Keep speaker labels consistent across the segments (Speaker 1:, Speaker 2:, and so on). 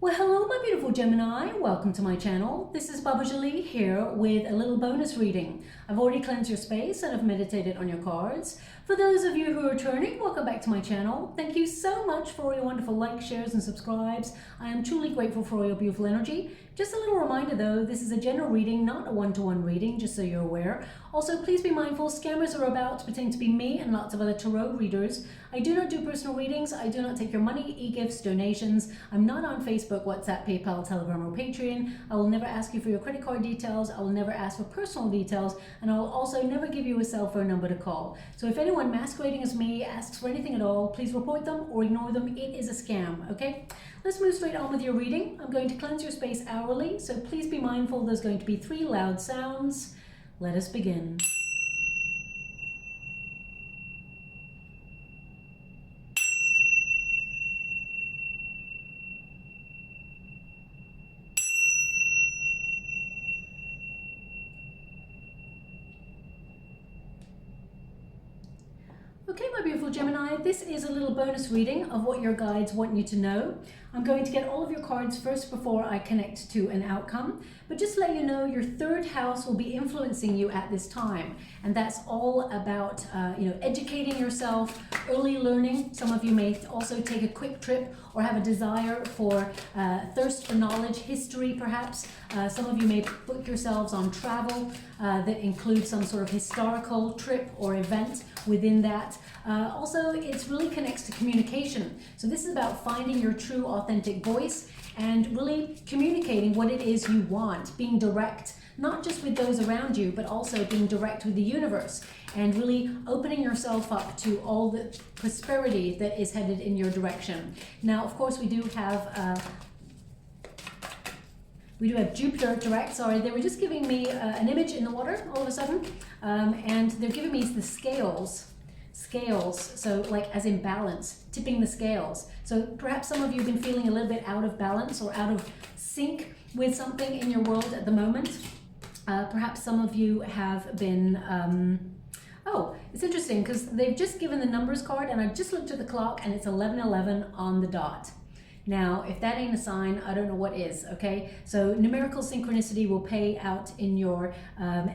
Speaker 1: Well, hello my beautiful Gemini, welcome to my channel. This is Baba Jolie here with a little bonus reading. I've already cleansed your space and I've meditated on your cards. For those of you who are returning, welcome back to my channel. Thank you so much for all your wonderful likes, shares and subscribes. I am truly grateful for all your beautiful energy. Just a little reminder though, this is a general reading, not a one-to-one reading, just so you're aware. Also, please be mindful, scammers are about to pretend to be me and lots of other tarot readers. I do not do personal readings. I do not take your money, e-gifts, donations. I'm not on Facebook, WhatsApp, PayPal, Telegram, or Patreon. I will never ask you for your credit card details. I will never ask for personal details. And I will also never give you a cell phone number to call. So if anyone masquerading as me asks for anything at all, please report them or ignore them. It is a scam, okay? Let's move straight on with your reading. I'm going to cleanse your space hourly, so please be mindful there's going to be 3 loud sounds. Let us begin. Okay, my beautiful Gemini, this is a little bonus reading of what your guides want you to know. I'm going to get all of your cards first before I connect to an outcome. But just to let you know, your 3rd house will be influencing you at this time. And that's all about, educating yourself, early learning. Some of you may also take a quick trip or have a desire for thirst for knowledge, history perhaps. Some of you may book yourselves on travel that includes some sort of historical trip or event within that. Also, it really connects to communication. So this is about finding your true authentic voice and really communicating what it is you want, being direct, not just with those around you, but also being direct with the universe and really opening yourself up to all the prosperity that is headed in your direction. Now, of course, we do have Jupiter direct. Sorry, they were just giving me an image in the water all of a sudden, and they're giving me the scales, so like as in balance, tipping the scales. So perhaps some of you have been feeling a little bit out of balance or out of sync with something in your world at the moment. Perhaps some of you have been, oh, it's interesting because they've just given the numbers card and I just looked at the clock and it's 11:11 on the dot. Now, if that ain't a sign, I don't know what is, okay? So numerical synchronicity will pay out in your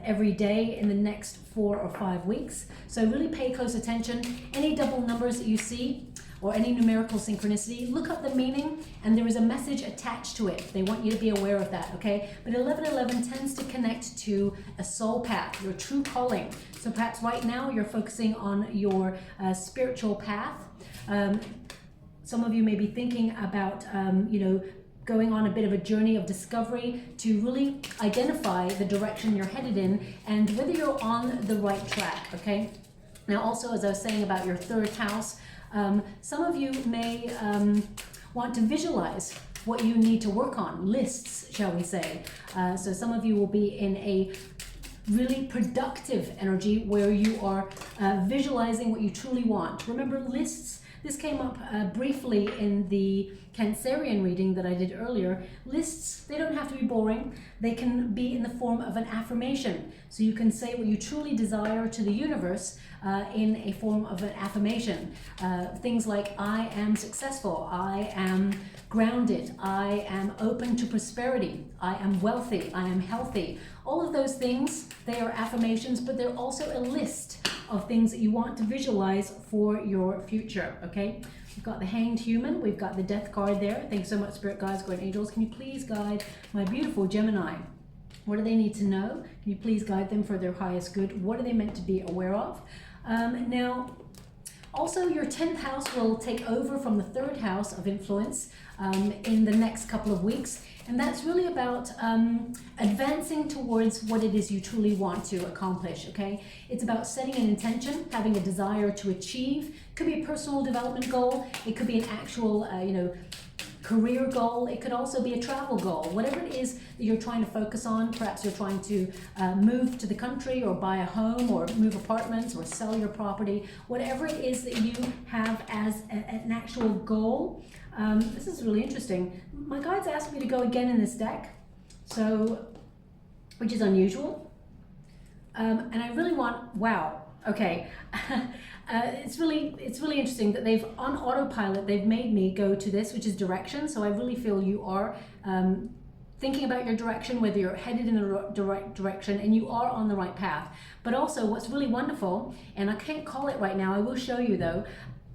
Speaker 1: every day in the next 4 or 5 weeks. So really pay close attention. Any double numbers that you see or any numerical synchronicity, look up the meaning and there is a message attached to it. They want you to be aware of that, okay? But 11:11 tends to connect to a soul path, your true calling. So perhaps right now you're focusing on your spiritual path. Some of you may be thinking about, going on a bit of a journey of discovery to really identify the direction you're headed in and whether you're on the right track, okay? Now also, as I was saying about your 3rd house, some of you may want to visualize what you need to work on, lists, shall we say. So some of you will be in a really productive energy where you are visualizing what you truly want. Remember, lists, this came up briefly in the Cancerian reading that I did earlier. Lists, they don't have to be boring. They can be in the form of an affirmation. So you can say what you truly desire to the universe in a form of an affirmation. Things like, I am successful, I am grounded, I am open to prosperity, I am wealthy, I am healthy. All of those things, they are affirmations, but they're also a list of things that you want to visualize for your future, okay? We've got the Hanged Human, we've got the Death card there. Thanks so much, Spirit Guides, Guardian Angels. Can you please guide my beautiful Gemini? What do they need to know? Can you please guide them for their highest good? What are they meant to be aware of? Now, also your 10th house will take over from the 3rd house of influence in the next couple of weeks. And that's really about advancing towards what it is you truly want to accomplish, okay? It's about setting an intention, having a desire to achieve. Could be a personal development goal. It could be an actual, career goal. It could also be a travel goal. Whatever it is that you're trying to focus on, perhaps you're trying to move to the country or buy a home or move apartments or sell your property. Whatever it is that you have as an actual goal. This is really interesting. My guides asked me to go again in this deck, so, which is unusual. And I really want, wow, Okay. It's really interesting that they've, on autopilot, they've made me go to this, which is direction. So I really feel you are thinking about your direction, whether you're headed in the right direction, and you are on the right path. But also what's really wonderful, and I can't call it right now, I will show you though,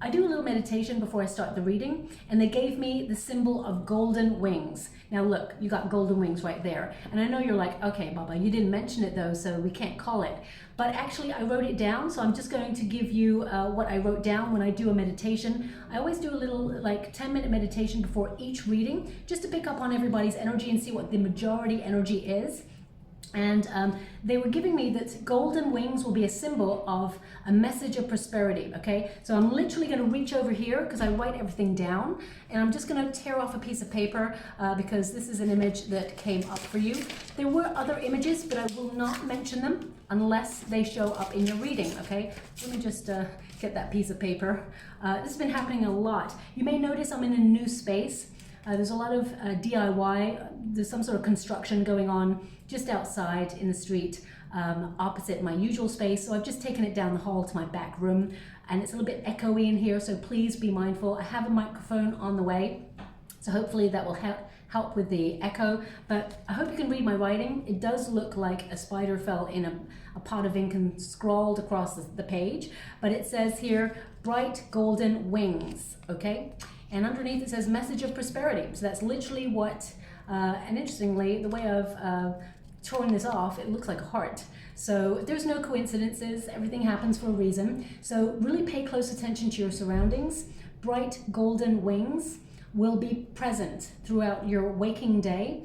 Speaker 1: I do a little meditation before I start the reading, and they gave me the symbol of golden wings. Now look, you got golden wings right there. And I know you're like, okay, Baba, you didn't mention it though, so we can't call it. But actually I wrote it down, so I'm just going to give you what I wrote down when I do a meditation. I always do a little like 10-minute meditation before each reading, just to pick up on everybody's energy and see what the majority energy is. And they were giving me that golden wings will be a symbol of a message of prosperity, okay? So I'm literally going to reach over here because I write everything down, and I'm just going to tear off a piece of paper because this is an image that came up for you. There were other images, but I will not mention them unless they show up in your reading, okay? Let me just get that piece of paper. This has been happening a lot. You may notice I'm in a new space. There's a lot of DIY. There's some sort of construction going on just outside in the street opposite my usual space. So I've just taken it down the hall to my back room, and it's a little bit echoey in here, so please be mindful. I have a microphone on the way, so hopefully that will help with the echo, but I hope you can read my writing. It does look like a spider fell in a pot of ink and scrawled across the page, but it says here, bright golden wings, okay? And underneath it says message of prosperity. So that's literally what, and interestingly, the way of throwing this off, it looks like a heart. So there's no coincidences, everything happens for a reason. So really pay close attention to your surroundings. Bright golden wings will be present throughout your waking day,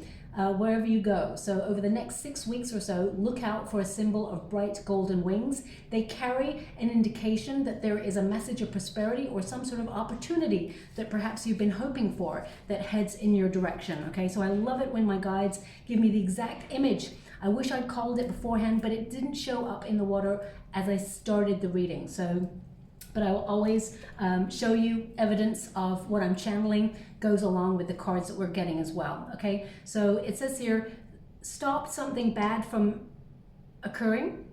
Speaker 1: wherever you go. So over the next 6 weeks or so, look out for a symbol of bright golden wings. They carry an indication that there is a message of prosperity or some sort of opportunity that perhaps you've been hoping for that heads in your direction. Okay, so I love it when my guides give me the exact image. I wish I'd called it beforehand, but it didn't show up in the water as I started the reading. So but I will always show you evidence of what I'm channeling goes along with the cards that we're getting as well, okay? So it says here, stop something bad from occurring,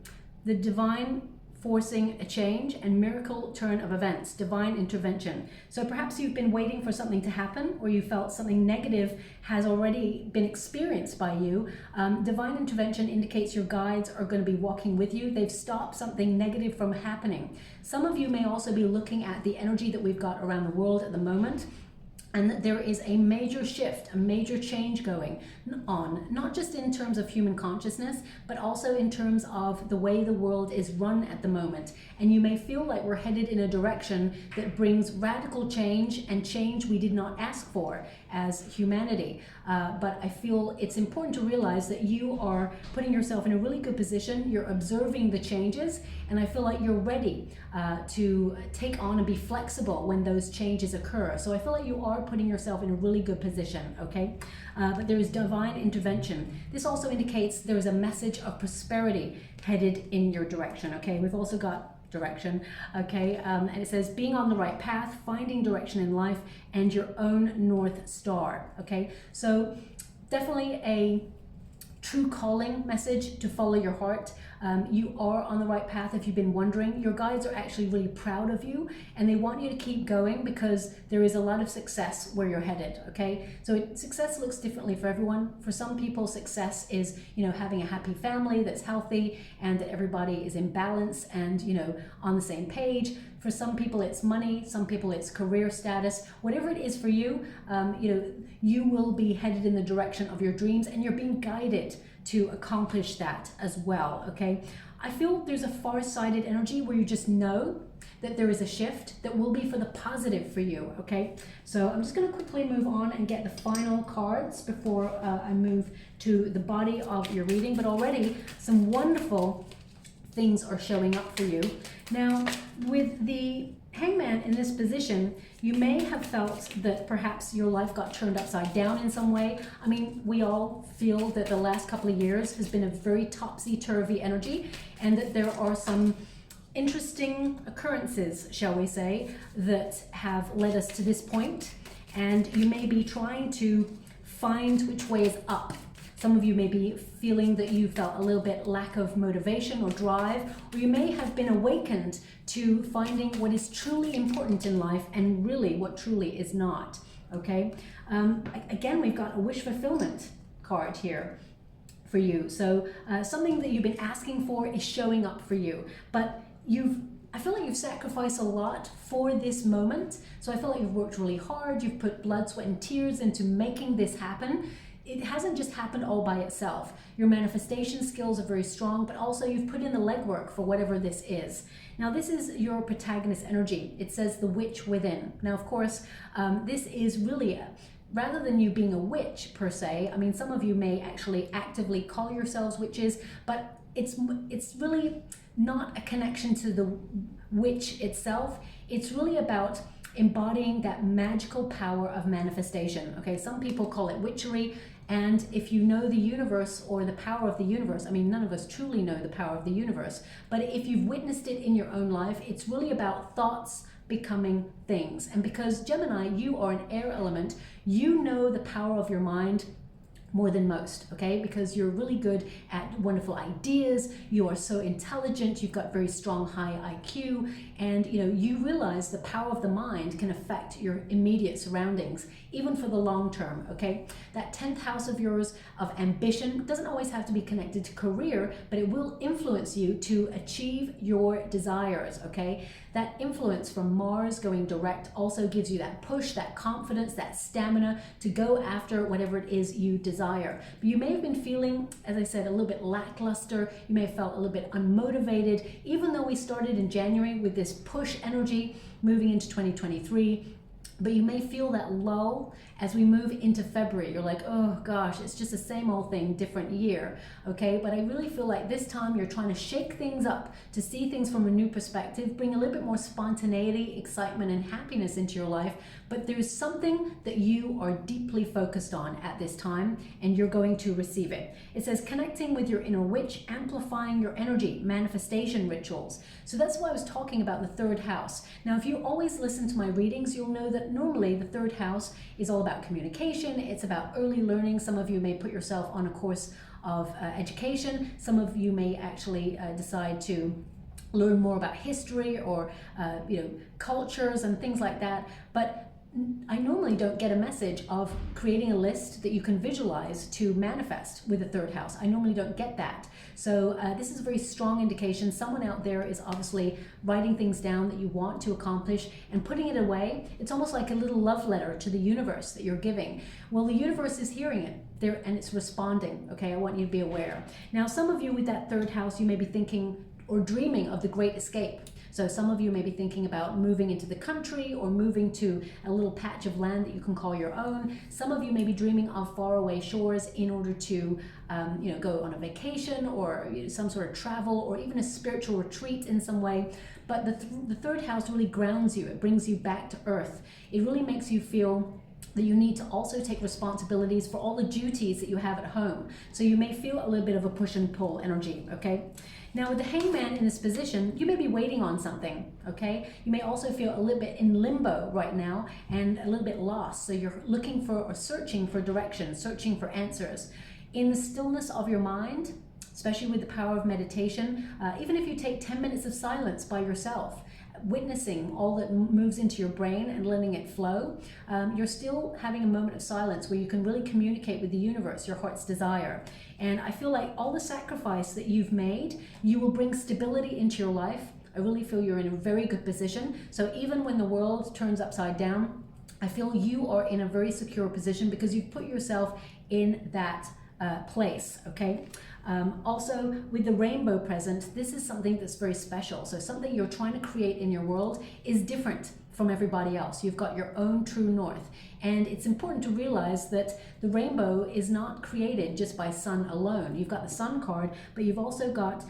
Speaker 1: the divine forcing a change, and miracle turn of events, divine intervention. So perhaps you've been waiting for something to happen, or you felt something negative has already been experienced by you. Divine intervention indicates your guides are going to be walking with you. They've stopped something negative from happening. Some of you may also be looking at the energy that we've got around the world at the moment, and that there is a major shift, a major change going on, not just in terms of human consciousness, but also in terms of the way the world is run at the moment. And you may feel like we're headed in a direction that brings radical change, and change we did not ask for as humanity. But I feel it's important to realize that you are putting yourself in a really good position. You're observing the changes, and I feel like you're ready to take on and be flexible when those changes occur. So I feel like you are putting yourself in a really good position, okay? But there is divine intervention. This also indicates there is a message of prosperity headed in your direction, okay? We've also got direction, okay? And it says being on the right path, finding direction in life, and your own North Star, okay? So definitely a true calling message to follow your heart. You are on the right path if you've been wondering. Your guides are actually really proud of you, and they want you to keep going because there is a lot of success where you're headed, okay? So success looks differently for everyone. For some people, success is, you know, having a happy family that's healthy and that everybody is in balance and, you know, on the same page. For some people, it's money. Some people, it's career status. Whatever it is for you, you know, you will be headed in the direction of your dreams, and you're being guided to accomplish that as well, okay? I feel there's a far-sighted energy where you just know that there is a shift that will be for the positive for you, okay? So I'm just going to quickly move on and get the final cards before I move to the body of your reading, but already some wonderful things are showing up for you. Now, with the Hangman in this position, you may have felt that perhaps your life got turned upside down in some way. I mean, we all feel that the last couple of years has been a very topsy-turvy energy, and that there are some interesting occurrences, shall we say, that have led us to this point, and you may be trying to find which way is up. Some of you may be feeling that you felt a little bit lack of motivation or drive, or you may have been awakened to finding what is truly important in life and really what truly is not, okay? Again, we've got a wish fulfillment card here for you. So something that you've been asking for is showing up for you, but I feel like you've sacrificed a lot for this moment. So I feel like you've worked really hard. You've put blood, sweat, and tears into making this happen. It hasn't just happened all by itself. Your manifestation skills are very strong, but also you've put in the legwork for whatever this is. Now, this is your protagonist energy. It says the witch within. Now, of course, this is really rather than you being a witch per se. I mean, some of you may actually actively call yourselves witches, but it's really not a connection to the witch itself. It's really about embodying that magical power of manifestation. Okay, some people call it witchery, and if you know the universe or the power of the universe, I mean, none of us truly know the power of the universe, but if you've witnessed it in your own life, it's really about thoughts becoming things. And because Gemini, you are an air element, you know the power of your mind more than most, okay? Because you're really good at wonderful ideas, you are so intelligent, you've got very strong high IQ, and you realize the power of the mind can affect your immediate surroundings, even for the long term, okay? That 10th house of yours of ambition doesn't always have to be connected to career, but it will influence you to achieve your desires, okay? That influence from Mars going direct also gives you that push, that confidence, that stamina to go after whatever it is you desire. But you may have been feeling, as I said, a little bit lackluster. You may have felt a little bit unmotivated, even though we started in January with this push energy moving into 2023. But you may feel that lull as we move into February. You're like, oh gosh, it's just the same old thing, different year, okay? But I really feel like this time you're trying to shake things up, to see things from a new perspective, bring a little bit more spontaneity, excitement, and happiness into your life. But there's something that you are deeply focused on at this time, and you're going to receive it. It says connecting with your inner witch, amplifying your energy, manifestation rituals. So that's why I was talking about the third house. Now, if you always listen to my readings, you'll know that normally the third house is all about communication. It's about early learning. Some of you may put yourself on a course of education. Some of you may actually decide to learn more about history or cultures and things like that. But I normally don't get a message of creating a list that you can visualize to manifest with the third house. I normally don't get that. So this is a very strong indication. Someone out there is obviously writing things down that you want to accomplish and putting it away. It's almost like a little love letter to the universe that you're giving. Well, the universe is hearing it there and it's responding. Okay, I want you to be aware. Now, some of you with that third house, you may be thinking or dreaming of the great escape. So some of you may be thinking about moving into the country or moving to a little patch of land that you can call your own. Some of you may be dreaming of faraway shores in order to go on a vacation or some sort of travel or even a spiritual retreat in some way. But the third house really grounds you. It brings you back to earth. It really makes you feel that you need to also take responsibilities for all the duties that you have at home. So you may feel a little bit of a push and pull energy, okay? Now with the hangman in this position, you may be waiting on something, okay? You may also feel a little bit in limbo right now and a little bit lost. So you're looking for or searching for direction, searching for answers. In the stillness of your mind, especially with the power of meditation, even if you take 10 minutes of silence by yourself, witnessing all that moves into your brain and letting it flow, you're still having a moment of silence where you can really communicate with the universe, your heart's desire. And I feel like all the sacrifice that you've made, you will bring stability into your life. I really feel you're in a very good position. So even when the world turns upside down, I feel you are in a very secure position because you've put yourself in that place, okay? Also, with the rainbow present, this is something that's very special. So something you're trying to create in your world is different from everybody else. You've got your own true north. And it's important to realize that the rainbow is not created just by sun alone. You've got the sun card, but you've also got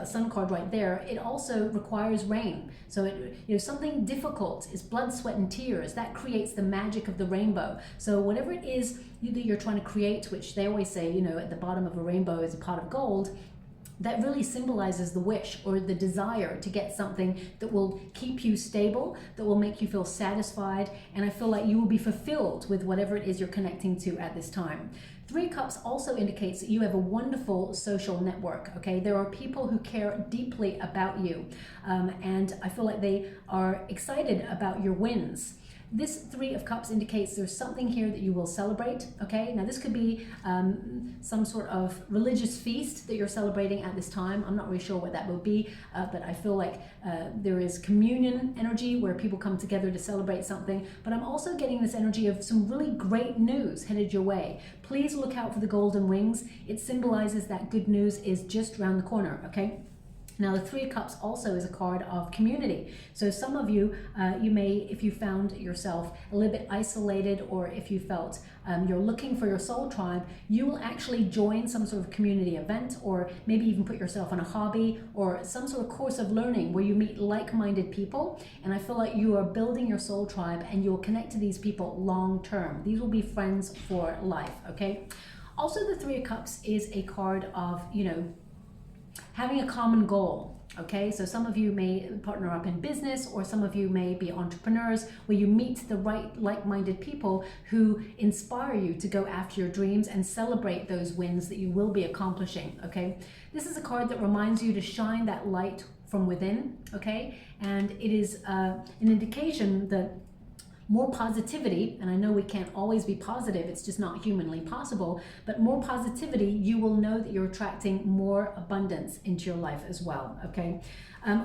Speaker 1: sun card right there. It also requires rain. So something difficult is blood, sweat, and tears. That creates the magic of the rainbow. So whatever it is that you're trying to create, which they always say, at the bottom of a rainbow is a pot of gold, that really symbolizes the wish or the desire to get something that will keep you stable, that will make you feel satisfied, and I feel like you will be fulfilled with whatever it is you're connecting to at this time. Three of Cups also indicates that you have a wonderful social network, okay? There are people who care deeply about you, and I feel like they are excited about your wins. This Three of Cups indicates there's something here that you will celebrate, okay? Now this could be some sort of religious feast that you're celebrating at this time. I'm not really sure what that will be, but I feel like there is communion energy where people come together to celebrate something. But I'm also getting this energy of some really great news headed your way. Please look out for the golden rings. It symbolizes that good news is just around the corner, okay? Now, the Three of Cups also is a card of community. So some of you, you may, if you found yourself a little bit isolated, or if you felt you're looking for your soul tribe, you will actually join some sort of community event, or maybe even put yourself on a hobby or some sort of course of learning where you meet like-minded people. And I feel like you are building your soul tribe and you'll connect to these people long-term. These will be friends for life, okay? Also, the Three of Cups is a card of, you know, having a common goal, okay? So some of you may partner up in business, or some of you may be entrepreneurs where you meet the right like-minded people who inspire you to go after your dreams and celebrate those wins that you will be accomplishing, okay? This is a card that reminds you to shine that light from within, okay? And it is an indication that more positivity, and I know we can't always be positive, it's just not humanly possible, but more positivity, you will know that you're attracting more abundance into your life as well, okay?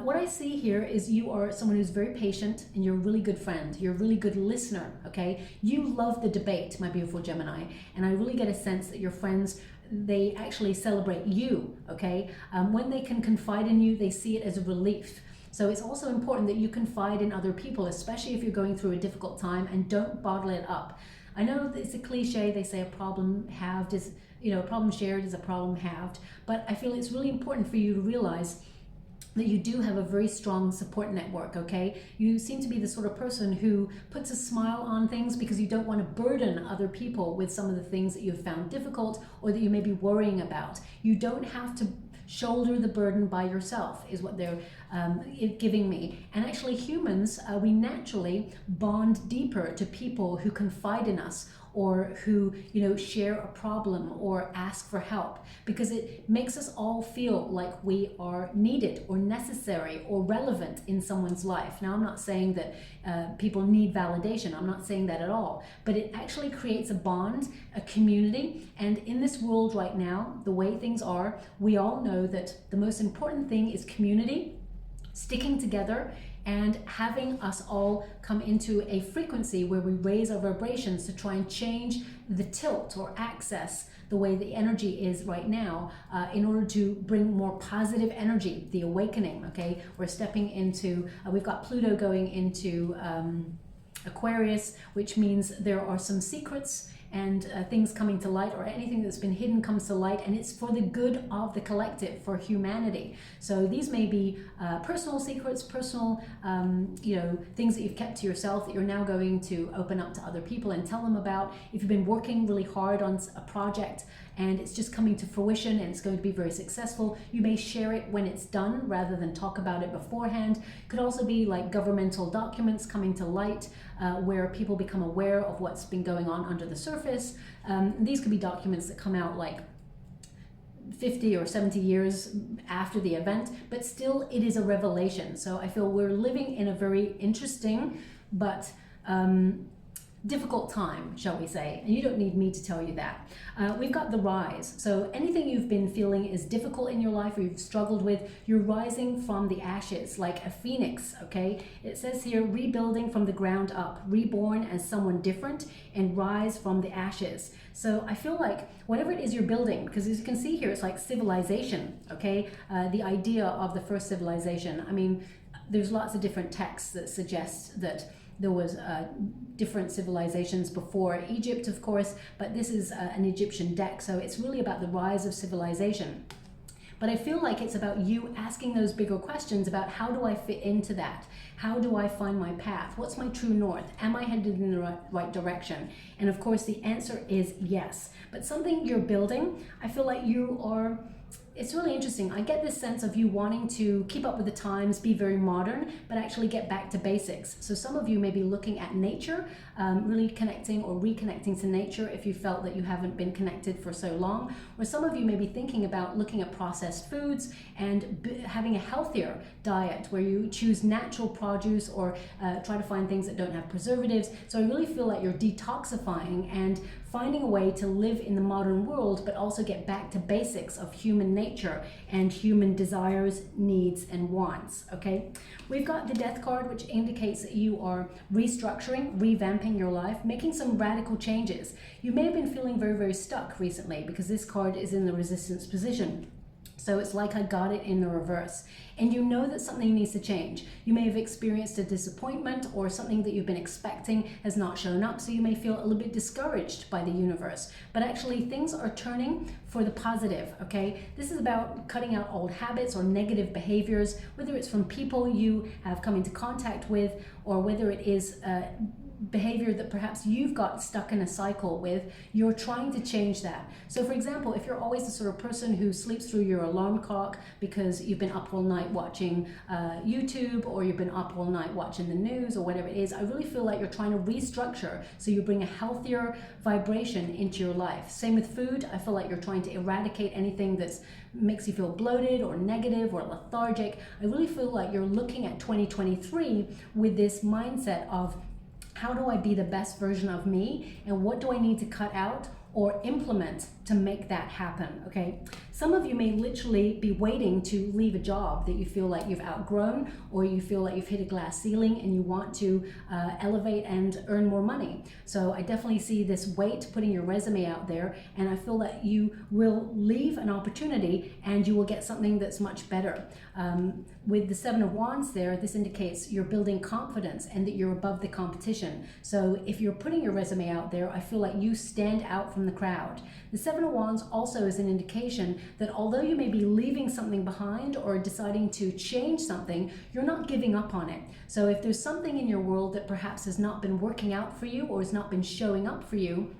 Speaker 1: What I see here is you are someone who's very patient, and you're a really good friend. You're a really good listener, okay? You love the debate, my beautiful Gemini, and I really get a sense that your friends, they actually celebrate you, okay? When they can confide in you, they see it as a relief. So it's also important that you confide in other people, especially if you're going through a difficult time, and don't bottle it up. I know it's a cliche, they say a problem halved is, you know, a problem shared is a problem halved, but I feel it's really important for you to realize that you do have a very strong support network, okay? You seem to be the sort of person who puts a smile on things because you don't want to burden other people with some of the things that you've found difficult or that you may be worrying about. You don't have to shoulder the burden by yourself, is what they're giving me. And actually humans, we naturally bond deeper to people who confide in us, or who, you know, share a problem or ask for help, because it makes us all feel like we are needed or necessary or relevant in someone's life. Now, I'm not saying that people need validation. I'm not saying that at all, but it actually creates a bond, a community. And in this world right now, the way things are, we all know that the most important thing is community, sticking together, and having us all come into a frequency where we raise our vibrations to try and change the tilt or access the way the energy is right now, in order to bring more positive energy, the awakening, okay? We're stepping into, we've got Pluto going into Aquarius, which means there are some secrets and things coming to light, or anything that's been hidden comes to light, and it's for the good of the collective, for humanity. So these may be personal secrets, personal you know, things that you've kept to yourself that you're now going to open up to other people and tell them about. If you've been working really hard on a project and it's just coming to fruition and it's going to be very successful, you may share it when it's done rather than talk about it beforehand. Could also be like governmental documents coming to light, where people become aware of what's been going on under the surface. These could be documents that come out like 50 or 70 years after the event, but still it is a revelation. So I feel we're living in a very interesting but difficult time, shall we say, and you don't need me to tell you that. We've got the rise. So anything you've been feeling is difficult in your life or you've struggled with, you're rising from the ashes like a phoenix, okay? It says here, rebuilding from the ground up, reborn as someone different, and rise from the ashes. So I feel like whatever it is you're building, because as you can see here, it's like civilization, okay? The idea of the first civilization. I mean, there's lots of different texts that suggest that there was different civilizations before Egypt, of course, but this is an Egyptian deck, so it's really about the rise of civilization. But I feel like it's about you asking those bigger questions about, how do I fit into that? How do I find my path? What's my true north? Am I headed in the right direction? And of course, the answer is yes. But something you're building, I feel like you are, it's really interesting. I get this sense of you wanting to keep up with the times, be very modern, but actually get back to basics. So some of you may be looking at nature, really connecting or reconnecting to nature if you felt that you haven't been connected for so long. Or some of you may be thinking about looking at processed foods and having a healthier diet where you choose natural produce or try to find things that don't have preservatives. So I really feel like you're detoxifying and finding a way to live in the modern world, but also get back to basics of human nature and human desires, needs, and wants, okay? We've got the Death card, which indicates that you are restructuring, revamping your life, making some radical changes. You may have been feeling very, very stuck recently because this card is in the resistance position. So it's like I got it in the reverse. And you know that something needs to change. You may have experienced a disappointment or something that you've been expecting has not shown up. So you may feel a little bit discouraged by the universe. But actually things are turning for the positive, okay? This is about cutting out old habits or negative behaviors, whether it's from people you have come into contact with or whether it is behavior that perhaps you've got stuck in a cycle with. You're trying to change that. So for example, if you're always the sort of person who sleeps through your alarm clock because you've been up all night watching YouTube, or you've been up all night watching the news or whatever it is, I really feel like you're trying to restructure so you bring a healthier vibration into your life. Same with food. I feel like you're trying to eradicate anything that makes you feel bloated or negative or lethargic. I really feel like you're looking at 2023 with this mindset of, how do I be the best version of me, and what do I need to cut out or implement to make that happen, okay? Some of you may literally be waiting to leave a job that you feel like you've outgrown, or you feel like you've hit a glass ceiling and you want to elevate and earn more money. So I definitely see this weight putting your resume out there, and I feel that you will leave an opportunity and you will get something that's much better. With the Seven of Wands there, this indicates you're building confidence and that you're above the competition. So if you're putting your resume out there, I feel like you stand out from the crowd. The Seven of Wands also is an indication that although you may be leaving something behind or deciding to change something, you're not giving up on it. So if there's something in your world that perhaps has not been working out for you or has not been showing up for you,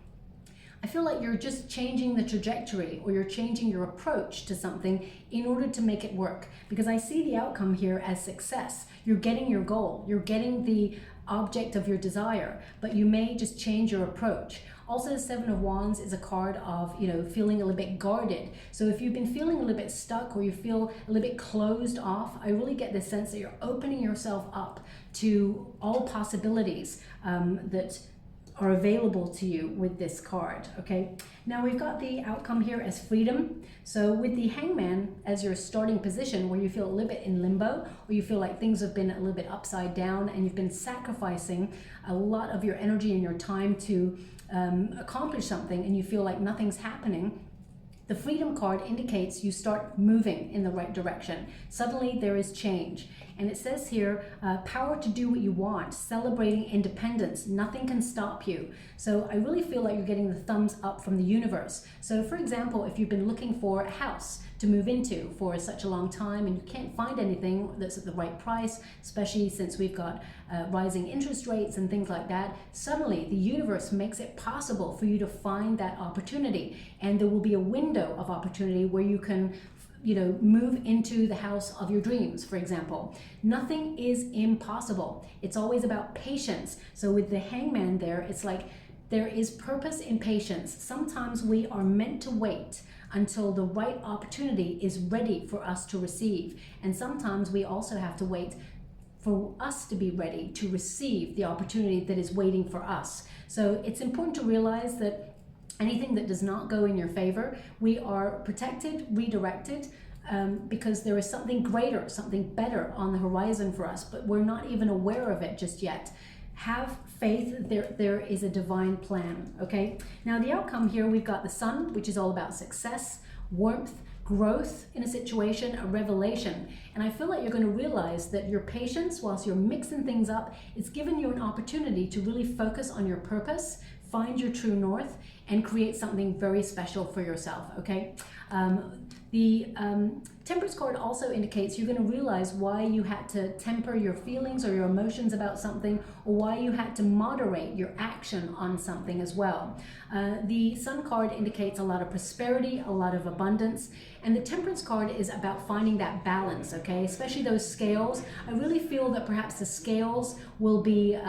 Speaker 1: I feel like you're just changing the trajectory, or you're changing your approach to something in order to make it work. Because I see the outcome here as success. You're getting your goal, you're getting the object of your desire, but you may just change your approach. Also, the Seven of Wands is a card of, feeling a little bit guarded. So if you've been feeling a little bit stuck or you feel a little bit closed off, I really get this sense that you're opening yourself up to all possibilities that are available to you with this card, okay? Now we've got the outcome here as freedom. So with the Hangman as your starting position, where you feel a little bit in limbo, or you feel like things have been a little bit upside down and you've been sacrificing a lot of your energy and your time to accomplish something and you feel like nothing's happening, the Freedom card indicates you start moving in the right direction. Suddenly there is change. And it says here, power to do what you want, celebrating independence. Nothing can stop you. So I really feel like you're getting the thumbs up from the universe. So for example, if you've been looking for a house to move into for such a long time and you can't find anything that's at the right price, especially since we've got rising interest rates and things like that, suddenly the universe makes it possible for you to find that opportunity. And there will be a window of opportunity where you can move into the house of your dreams, for example. Nothing is impossible. It's always about patience. So with the Hangman there, it's like there is purpose in patience. Sometimes we are meant to wait until the right opportunity is ready for us to receive. And sometimes we also have to wait for us to be ready to receive the opportunity that is waiting for us. So it's important to realize that anything that does not go in your favor, we are protected, redirected, because there is something greater, something better on the horizon for us, but we're not even aware of it just yet. Have faith, there is a divine plan, okay? Now the outcome here, we've got the Sun, which is all about success, warmth, growth in a situation, a revelation. And I feel like you're going to realize that your patience, whilst you're mixing things up, it's given you an opportunity to really focus on your purpose, find your true north and create something very special for yourself, okay? The Temperance card also indicates you're going to realize why you had to temper your feelings or your emotions about something, or why you had to moderate your action on something as well. The Sun card indicates a lot of prosperity, a lot of abundance, and the Temperance card is about finding that balance, okay? Especially those scales. I really feel that perhaps the scales will be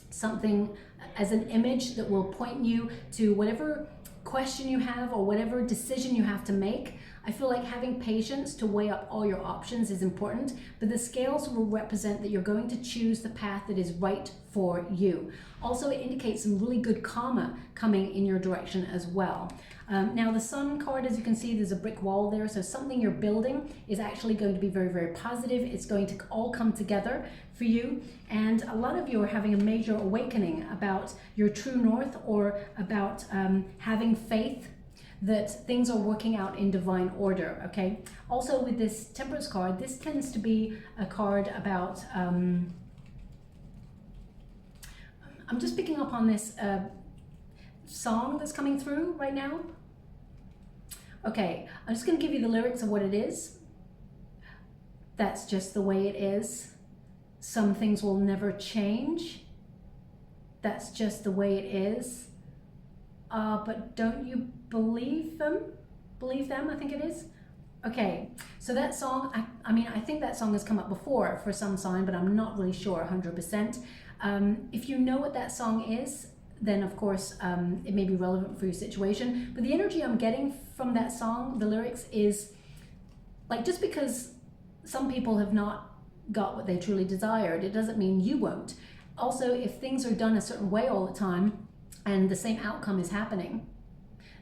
Speaker 1: something as an image that will point you to whatever question you have or whatever decision you have to make. I feel like having patience to weigh up all your options is important, but the scales will represent that you're going to choose the path that is right for you. Also, it indicates some really good karma coming in your direction as well. Now the Sun card, as you can see, there's a brick wall there, so something you're building is actually going to be very, very positive. It's going to all come together for you, and a lot of you are having a major awakening about your true north, or about having faith that things are working out in divine order, okay? Also with this Temperance card, this tends to be a card about, I'm just picking up on this song that's coming through right now. Okay, I'm just gonna give you the lyrics of what it is. That's just the way it is. Some things will never change. That's just the way it is. But don't you believe them? Believe them, I think it is. Okay, so that song, I mean, I think that song has come up before for some sign, but I'm not really sure 100%. If you know what that song is, then of course it may be relevant for your situation. But the energy I'm getting from that song, the lyrics, is like, just because some people have not got what they truly desired, it doesn't mean you won't. Also, if things are done a certain way all the time and the same outcome is happening,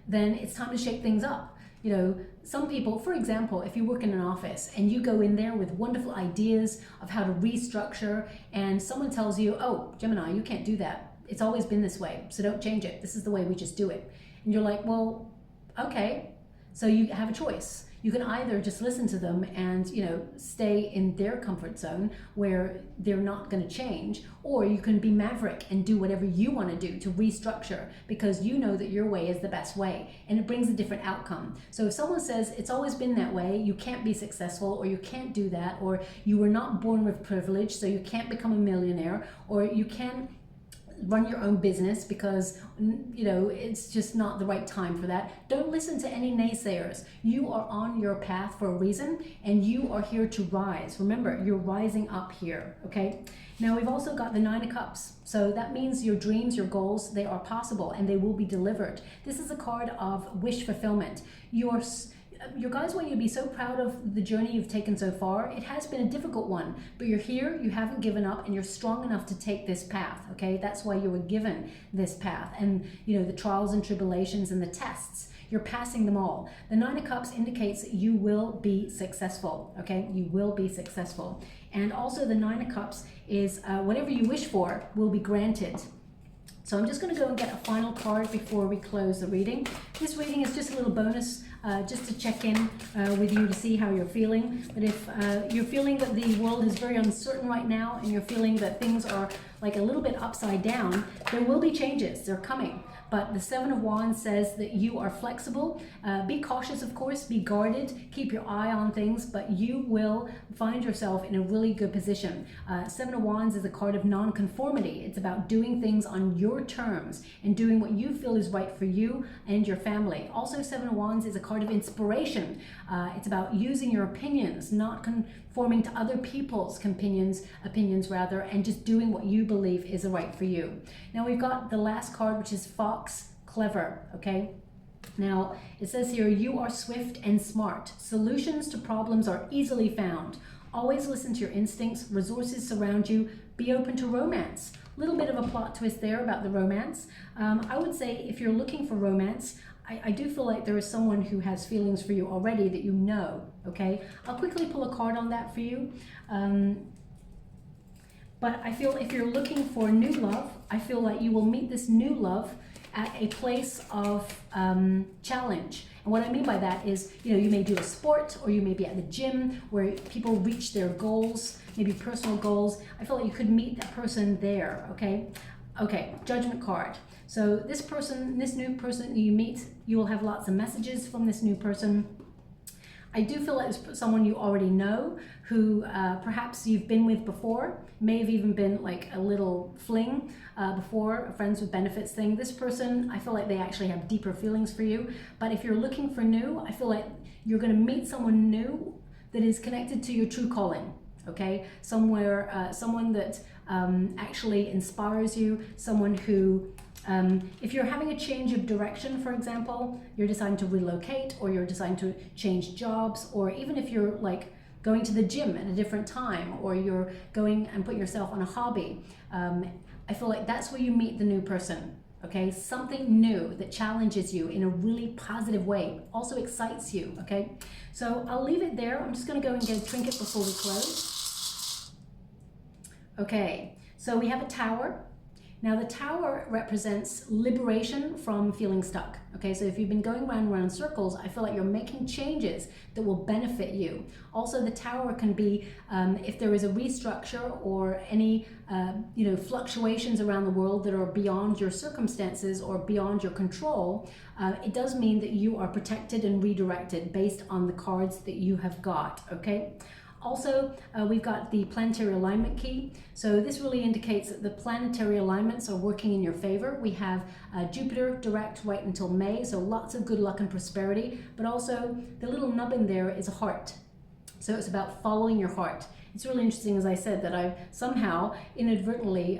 Speaker 1: then it's time to shake things up. You know, some people, for example, if you work in an office and you go in there with wonderful ideas of how to restructure, and someone tells you, oh, Gemini, you can't do that. It's always been this way, so don't change it. This is the way we just do it. And you're like, well, okay. So you have a choice. You can either just listen to them and, you know, stay in their comfort zone where they're not going to change, or you can be maverick and do whatever you want to do to restructure, because you know that your way is the best way and it brings a different outcome. So if someone says it's always been that way, you can't be successful, or you can't do that, or you were not born with privilege, so you can't become a millionaire, or you can't run your own business because, you know, it's just not the right time for that. Don't listen to any naysayers. You are on your path for a reason, and you are here to rise. Remember, you're rising up here, okay? Now we've also got the Nine of Cups. So that means your dreams, your goals, they are possible and they will be delivered. This is a card of wish fulfillment. You guys want you to be so proud of the journey you've taken so far. It has been a difficult one, but you're here, you haven't given up, and you're strong enough to take this path, okay? That's why you were given this path. And, you know, the trials and tribulations and the tests, you're passing them all. The Nine of Cups indicates that you will be successful, okay? You will be successful. And also the Nine of Cups is whatever you wish for will be granted. So I'm just going to go and get a final card before we close the reading. This reading is just a little bonus, just to check in with you to see how you're feeling. But if you're feeling that the world is very uncertain right now, and you're feeling that things are like a little bit upside down, there will be changes. They're coming. But the Seven of Wands says that you are flexible. Be cautious, of course, be guarded, keep your eye on things, but you will find yourself in a really good position. Seven of Wands is a card of non-conformity. It's about doing things on your terms and doing what you feel is right for you and your family. Also, Seven of Wands is a card of inspiration. It's about using your opinions, not conforming to other people's opinions, and just doing what you believe is right for you. Now we've got the last card, which is Fox, clever, okay? Now it says here, you are swift and smart. Solutions to problems are easily found. Always listen to your instincts. Resources surround you. Be open to romance. A little bit of a plot twist there about the romance. I would say if you're looking for romance, I do feel like there is someone who has feelings for you already that you know, okay? I'll quickly pull a card on that for you. But I feel if you're looking for new love, I feel like you will meet this new love at a place of challenge. And what I mean by that is, you know, you may do a sport, or you may be at the gym where people reach their goals, maybe personal goals. I feel like you could meet that person there, okay? Okay, Judgment card. So this person, this new person you meet, you will have lots of messages from this new person. I do feel like it's someone you already know, who perhaps you've been with before, may have even been like a little fling before, a friends with benefits thing. This person, I feel like they actually have deeper feelings for you. But if you're looking for new, I feel like you're going to meet someone new that is connected to your true calling. Okay, someone that actually inspires you, someone who if you're having a change of direction, for example, you're deciding to relocate, or you're deciding to change jobs, or even if you're like going to the gym at a different time, or you're going and putting yourself on a hobby, I feel like that's where you meet the new person. Okay, something new that challenges you in a really positive way, also excites you. Okay, so I'll leave it there. I'm just going to go and get a trinket before we close. Okay, so we have a tower. Now the tower represents liberation from feeling stuck. Okay, so if you've been going round and round in circles, I feel like you're making changes that will benefit you. Also, the tower can be if there is a restructure or any fluctuations around the world that are beyond your circumstances or beyond your control. It does mean that you are protected and redirected based on the cards that you have got. Okay. Also, we've got the planetary alignment key. So this really indicates that the planetary alignments are working in your favor. We have Jupiter direct right until May, so lots of good luck and prosperity. But also, the little nub in there is a heart. So it's about following your heart. It's really interesting, as I said, that I somehow inadvertently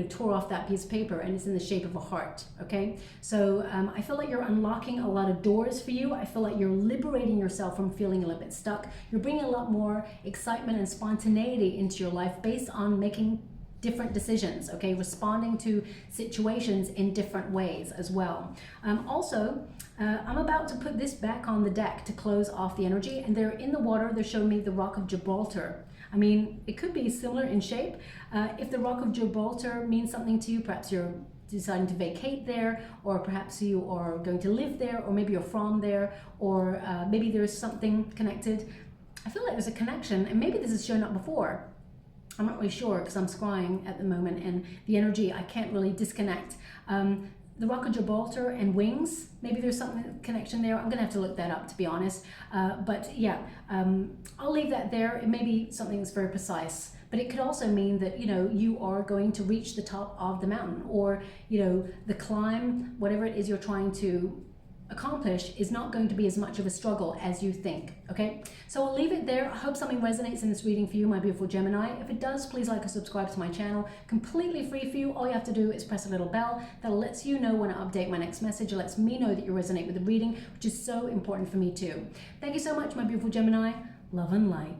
Speaker 1: tore off that piece of paper, and it's in the shape of a heart. Okay, so I feel like you're unlocking a lot of doors for you. I feel like you're liberating yourself from feeling a little bit stuck. You're bringing a lot more excitement and spontaneity into your life based on making different decisions, okay, responding to situations in different ways as well. I'm about to put this back on the deck to close off the energy, and they're in the water. They're showing me the Rock of Gibraltar. I mean, it could be similar in shape. If the Rock of Gibraltar means something to you, perhaps you're deciding to vacate there, or perhaps you are going to live there, or maybe you're from there, or maybe there's something connected. I feel like there's a connection, and maybe this has shown up before. I'm not really sure because I'm scrying at the moment, and the energy, I can't really disconnect. The Rock of Gibraltar and wings, maybe there's something connection there. I'm gonna have to look that up, to be honest. But yeah, I'll leave that there. It may be something that's very precise, but it could also mean that, you are going to reach the top of the mountain, or, the climb, whatever it is you're trying to accomplish is not going to be as much of a struggle as you think. Okay, so I'll leave it there. I hope something resonates in this reading for you, my beautiful Gemini. If it does, please like and subscribe to my channel. Completely free for you. All you have to do is press a little bell that lets you know when I update my next message. It lets me know that you resonate with the reading, which is so important for me too. Thank you so much, my beautiful Gemini. Love and light.